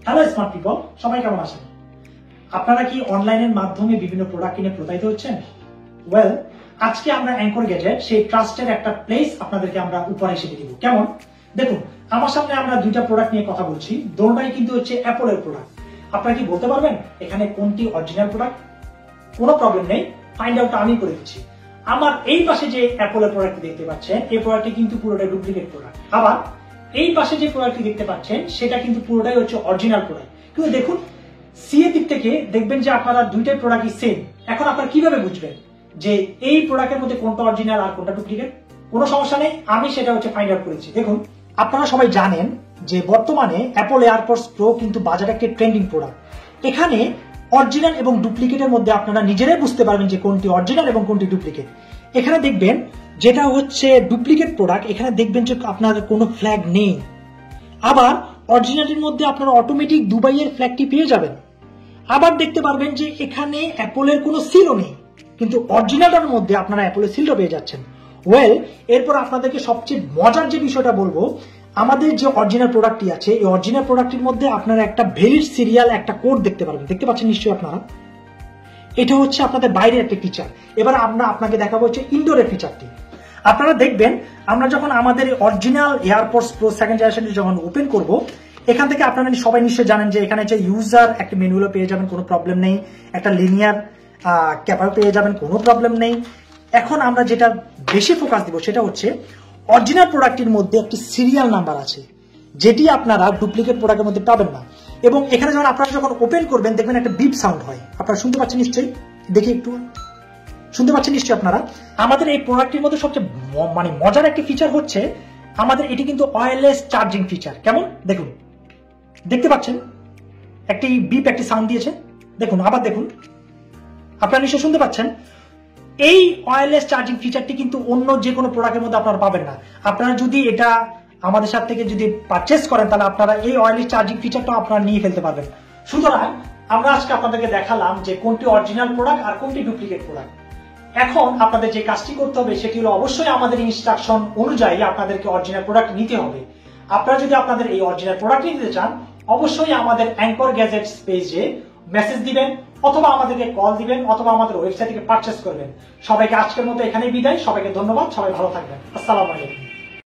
Hello smart people, সবাই কেমন আছেন? আপনারা কি অনলাইনের মাধ্যমে বিভিন্ন প্রোডাক্ট কিনে প্রতারিত হচ্ছেন? ওয়েল, আজকে আমরা অ্যাঙ্কর গ্যাজেট সেই ট্রাস্টের একটা প্লেস আপনাদেরকে আমরা উপহার হিসেবে দিব। কেমন? দেখুন, আমার সামনে আমরা দুইটা প্রোডাক্ট নিয়ে কথা বলছি, দুটোটাই কিন্তু হচ্ছে অ্যাপলের প্রোডাক্ট। আপনারা কি বলতে পারবেন এখানে কোনটি অরিজিনাল প্রোডাক্ট? কোনো প্রবলেম নেই, ফাইন্ড আউট আমি করে দিচ্ছি। আমার এই পাশে যে অ্যাপলের প্রোডাক্ট দেখতে পাচ্ছেন, এই প্রোডাক্টটি কিন্তু পুরোটাই ডুপ্লিকেট প্রোডাক্ট। আবার এই পাশে যে প্রোডাক্টটি দেখতে পাচ্ছেন সেটা কিন্তু পুরোটাই হচ্ছে অরিজিনাল প্রোডাক্ট। কিন্তু দেখুন, সিএ দিক থেকে দেখবেন যে আপনারা দুইটাই প্রোডাক্টই সেম। এখন আপনারা কিভাবে বুঝবেন যে এই প্রোডাক্টের মধ্যে কোনটা অরিজিনাল আর কোনটা ডুপ্লিকেট? কোনো সমস্যা নেই, আমি সেটা হচ্ছে ফাইন্ড আউট করেছি। দেখুন, আপনারা সবাই জানেন যে বর্তমানে অ্যাপল এয়ারপডস প্রো কিন্তু বাজারে একটি ট্রেন্ডিং প্রোডাক্ট। এখানে অরিজিনাল এবং ডুপ্লিকেটের মধ্যে আপনারা নিজেরাই বুঝতে পারবেন যে কোনটি অরিজিনাল এবং কোনটি ডুপ্লিকেট। এখানে দেখবেন যেটা হচ্ছে ডুপ্লিকেট প্রোডাক্ট, এখানে দেখবেন যে আপনার কোনো ফ্ল্যাগ নেই। আবার অরিজিনালের মধ্যে আপনারা অটোমেটিক দুবাইয়ের ফ্ল্যাগটি পেয়ে যাবেন। আবার দেখতে পারবেন যে এখানে অ্যাপলের কোনো সিলও নেই, কিন্তু অরিজিনালটার মধ্যে আপনারা অ্যাপলের সিলটা পেয়ে যাচ্ছেন। ওয়েল, এরপর আপনাদেরকে সবচেয়ে মজার যে বিষয়টা বলবো, আমাদের যে অরিজিনাল প্রোডাক্টটি আছে, এই অরিজিনাল প্রোডাক্টের মধ্যে আপনারা একটা ভ্যালিড সিরিয়াল একটা কোড দেখতে পারবেন। দেখতে পাচ্ছেন নিশ্চয়ই আপনারা। এটা হচ্ছে আপনাদের বাইরের একটা ফিচার। এবার আমরা আপনাকে দেখাবো হচ্ছে ইনডোরের ফিচারটি। আপনারা দেখবেন আমরা যখন আমাদের অরিজিনাল এয়ারপডস প্রো সেকেন্ড জেনারেশনটি যখন ওপেন করব, এখান থেকে আপনারা সবাই নিশ্চয়ই জানেন যে এখানে হচ্ছে ইউজার একটা মেনুগুলো পেয়ে যাবেন, কোনো প্রবলেম নেই। একটা লিনিয়ার ক্যাপার পেয়ে যাবেন, কোনো প্রবলেম নেই। এখন আমরা যেটা বেশি ফোকাস দিব সেটা হচ্ছে অরিজিনাল প্রোডাক্টের মধ্যে একটি সিরিয়াল নাম্বার আছে, যেটি আপনারা ডুপ্লিকেট প্রোডাক্টের মধ্যে পাবেন না। এবং এখানে যখন আপনারা যখন ওপেন করবেন দেখবেন একটা বিপ সাউন্ড হয়। আপনারা শুনতে পাচ্ছেন নিশ্চয়ই, দেখি একটু শুনতে পাচ্ছেন নিশ্চয়ই আপনারা। আমাদের এই প্রোডাক্টের মধ্যে সবচেয়ে মজার একটি ফিচার হচ্ছে আমাদের এটি কিন্তু ওয়্যারলেস চার্জিং ফিচার। কেমন? দেখুন, দেখতে পাচ্ছেন একটি বিপ একটি সাউন্ড দিয়েছে। দেখুন, আবার দেখুন, আপনারা নিশ্চয়ই শুনতে পাচ্ছেন। এই ওয়্যারলেস চার্জিং ফিচারটি কিন্তু অন্য যে কোনো প্রোডাক্টের মধ্যে আপনারা পাবেন না। আপনারা যদি এটা আমাদের সাথে থেকে যদি পারচেস করেন তাহলে আপনারা এই ওয়্যারলেস চার্জিং ফিচারটা আপনারা নিয়ে ফেলতে পারবেন। সুতরাং আমরা আজকে আপনাদেরকে দেখালাম যে কোনটি অরিজিনাল প্রোডাক্ট আর কোনটি ডুপ্লিকেট প্রোডাক্ট। এখন আপনাদের যে কাজটি করতে হবে সেটি হলো অবশ্যই আমাদের ইনস্ট্রাকশন অনুযায়ী আপনাদেরকে অরিজিনাল প্রোডাক্ট নিতে হবে। আপনারা যদি আপনাদের এই অরিজিনাল প্রোডাক্ট নিতে চান, অবশ্যই আমাদের অ্যাঙ্কর গ্যাজেটস পেজে মেসেজ দিবেন, অথবা আমাদেরকে কল দিবেন, অথবা আমাদের ওয়েবসাইট থেকে পারচেস করবেন। সবাইকে আজকের মতো এখানেই বিদায়। সবাইকে ধন্যবাদ, সবাই ভালো থাকবেন। আসসালামু আলাইকুম।